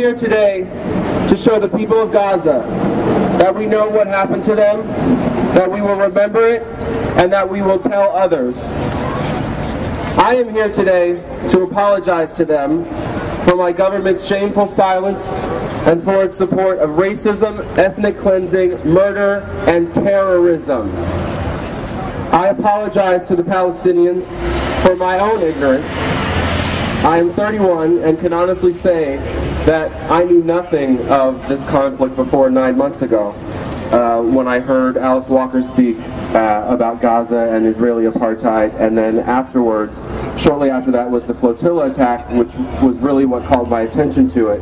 here today to show the people of Gaza that we know what happened to them, that we will remember it, and that we will tell others. I am here today to apologize to them for my government's shameful silence and for its support of racism, ethnic cleansing, murder, and terrorism. I apologize to the Palestinians for my own ignorance. I am 31 and can honestly say that I knew nothing of this conflict before 9 months ago when I heard Alice Walker speak about Gaza and Israeli apartheid, and then afterwards, shortly after that, was the flotilla attack, which was really what called my attention to it.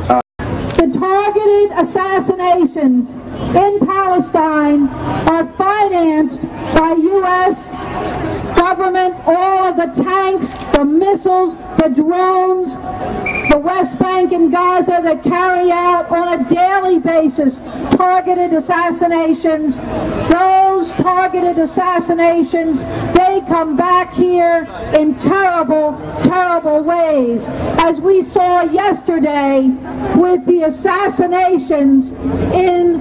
The targeted assassinations in Palestine are financed by U.S. government, all of the tanks, the missiles, the drones, the West Bank and Gaza that carry out on a daily basis targeted assassinations. Those targeted assassinations, they come back here in terrible, terrible ways. As we saw yesterday with the assassinations in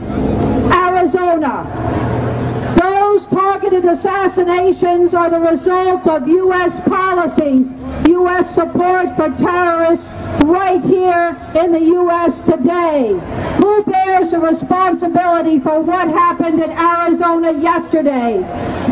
Arizona. Those targeted assassinations are the result of U.S. policies, U.S. support for terrorists right here in the U.S. today. Who bears the responsibility for what happened in Arizona yesterday?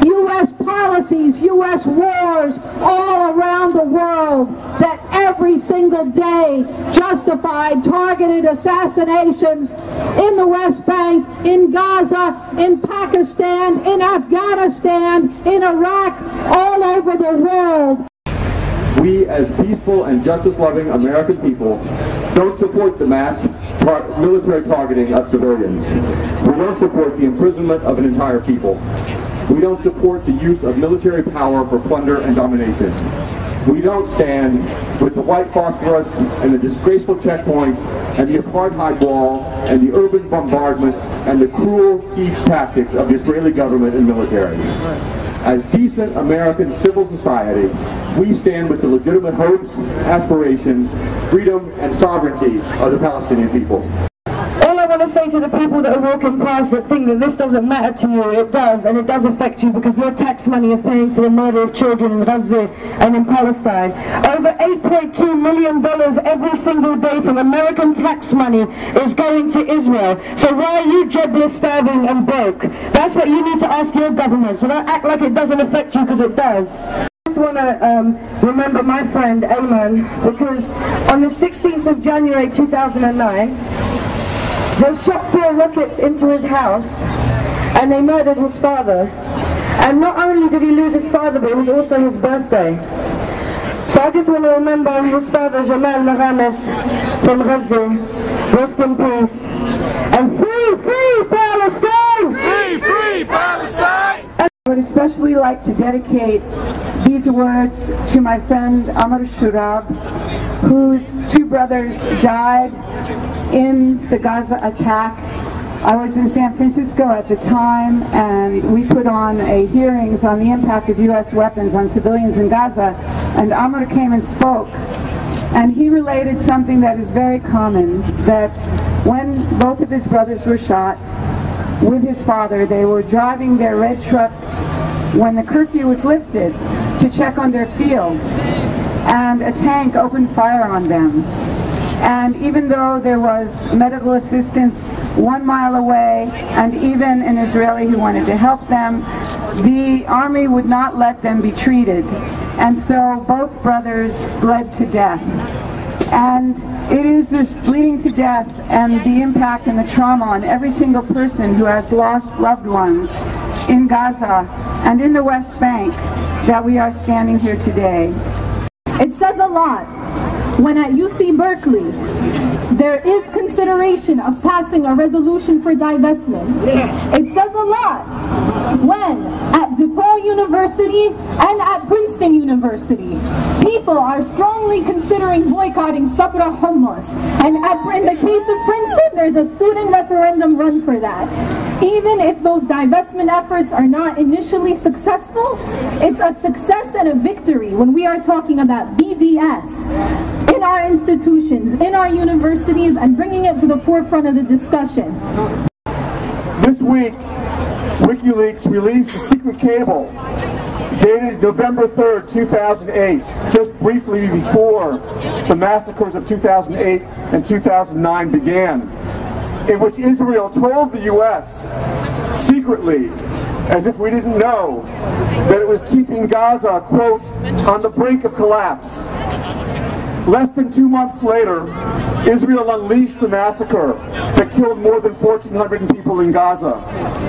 U.S. policies, U.S. wars all around the world that every single day justified targeted assassinations in the West Bank, in Gaza, in Pakistan, in Afghanistan, in Iraq, all over the world. We, as peaceful and justice-loving American people, don't support the mass military targeting of civilians. We don't support the imprisonment of an entire people. We don't support the use of military power for plunder and domination. We don't stand with the white phosphorus and the disgraceful checkpoints and the apartheid wall and the urban bombardments and the cruel siege tactics of the Israeli government and military. As decent American civil society, we stand with the legitimate hopes, aspirations, freedom, and sovereignty of the Palestinian people. All I want to say to the people that are walking past that think that this doesn't matter to you, it does, and it does affect you because your tax money is paying for the murder of children in Gaza and in Palestine. Over $8.2 million every single day from American tax money is going to Israel. So why are you jobless, starving, and broke? That's what you need to ask your government. So don't act like it doesn't affect you because it does. I just want to remember my friend Ayman, because on the 16th of January 2009, they shot 4 rockets into his house and they murdered his father. And not only did he lose his father, but it was also his birthday. So I just want to remember his father, Jamal Maramis from Gaza. Rest in peace. And free Palestine! Free Palestine! I would especially like to dedicate these words to my friend Amr Shurab, whose 2 brothers died in the Gaza attack. I was in San Francisco at the time, and we put on hearings on the impact of U.S. weapons on civilians in Gaza, and Amr came and spoke, and he related something that is very common, that when both of his brothers were shot with his father, they were driving their red truck when the curfew was lifted to check on their fields, and a tank opened fire on them. And even though there was medical assistance 1 mile away, and even an Israeli who wanted to help them, the army would not let them be treated. And so both brothers bled to death. And it is this bleeding to death and the impact and the trauma on every single person who has lost loved ones in Gaza and in the West Bank that we are standing here today. It says a lot when at UC Berkeley there is consideration of passing a resolution for divestment. It says a lot when at DePaul University and at Princeton University people are strongly considering boycotting Sabra Hummus, and in the case of Princeton there's a student referendum run for that. Even if those divestment efforts are not initially successful, it's a success and a victory when we are talking about BDS. In in our institutions, in our universities, and bringing it to the forefront of the discussion. This week, WikiLeaks released a secret cable dated November 3rd, 2008, just briefly before the massacres of 2008 and 2009 began, in which Israel told the U.S. secretly, as if we didn't know, that it was keeping Gaza, quote, on the brink of collapse. Less than 2 months later, Israel unleashed the massacre that killed more than 1,400 people in Gaza,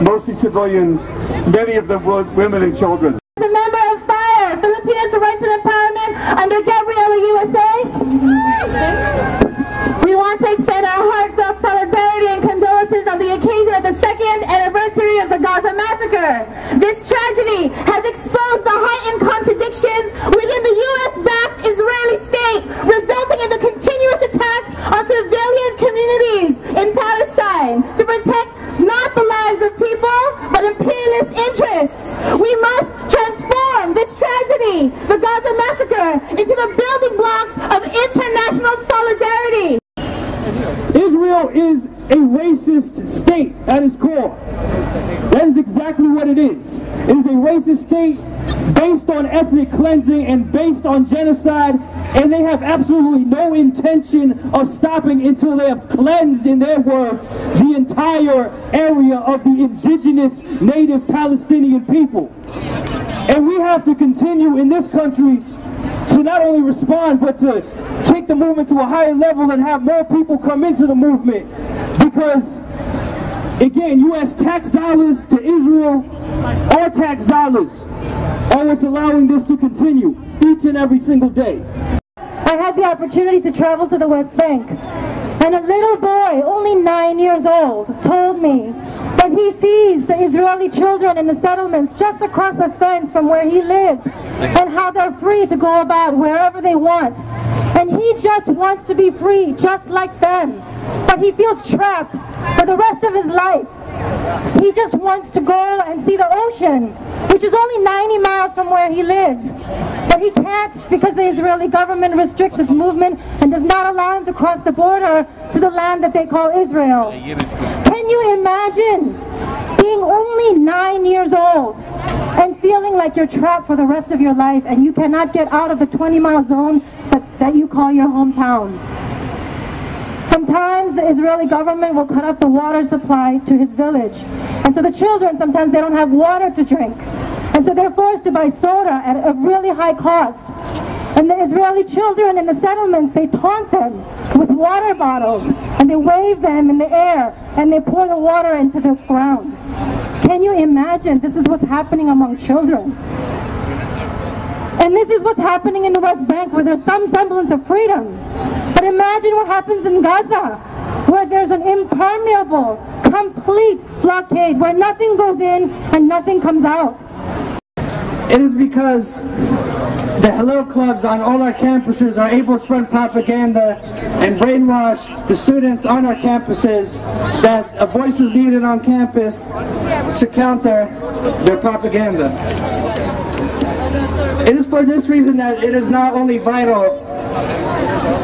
mostly civilians, many of them women and children. As a member of FIRE, Filipinos for Rights and Empowerment, under Gabriela USA, we want to extend our heartfelt solidarity and condolences on the occasion of the 2nd anniversary of the Gaza massacre. This tragedy has exposed the heightened contradictions within the U.S.-backed Israeli state, resulting in the continuous attacks on civilian communities in Palestine to protect not the lives of people, but imperialist interests. We must transform this tragedy, the Gaza massacre, into the building blocks of international solidarity. Israel is a racist state at its core. That is exactly what it is. It is a racist state based on ethnic cleansing and based on genocide, and they have absolutely no intention of stopping until they have cleansed, in their words, the entire area of the indigenous native Palestinian people. And we have to continue in this country to not only respond, but to take the movement to a higher level and have more people come into the movement. Because, again, U.S. tax dollars to Israel, our tax dollars, are what's allowing this to continue each and every single day. I had the opportunity to travel to the West Bank, and a little boy, only 9 years old, told me that he sees the Israeli children in the settlements just across the fence from where he lives, and how they're free to go about wherever they want. And he just wants to be free, just like them. But he feels trapped for the rest of his life. He just wants to go and see the ocean, which is only 90 miles from where he lives. But he can't because the Israeli government restricts his movement and does not allow him to cross the border to the land that they call Israel. Can you imagine being only 9 years old and feeling like you're trapped for the rest of your life and you cannot get out of the 20-mile zone that you call your hometown? Sometimes the Israeli government will cut off the water supply to his village. And so the children, sometimes they don't have water to drink. And so they're forced to buy soda at a really high cost. And the Israeli children in the settlements, they taunt them with water bottles. And they wave them in the air. And they pour the water into the ground. Can you imagine? This is what's happening among children. And this is what's happening in the West Bank, where there's some semblance of freedom. But imagine what happens in Gaza, where there's an impermeable, complete blockade, where nothing goes in and nothing comes out. It is because the Hello Clubs on all our campuses are able to spread propaganda and brainwash the students on our campuses that a voice is needed on campus to counter their propaganda. It is for this reason that it is not only vital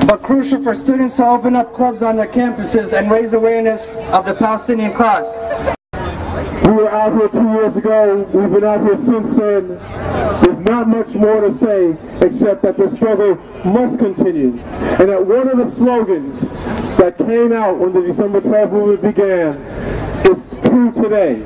but crucial for students to open up clubs on their campuses and raise awareness of the Palestinian cause. We were out here 2 years ago, we've been out here since then. There's not much more to say except that the struggle must continue. And that one of the slogans that came out when the December 12th movement began is true today.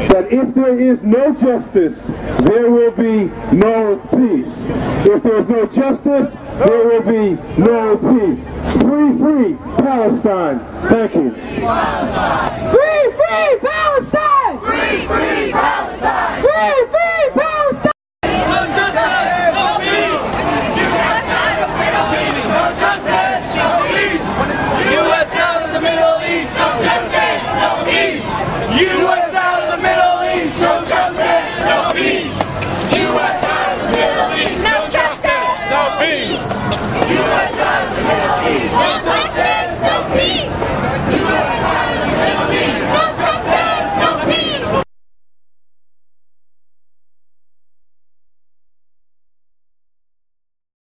That if there is no justice, there will be no peace. If there's no justice, there will be no peace. Free, free Palestine. Thank you. Free, free Palestine! Free, free Palestine! Free, free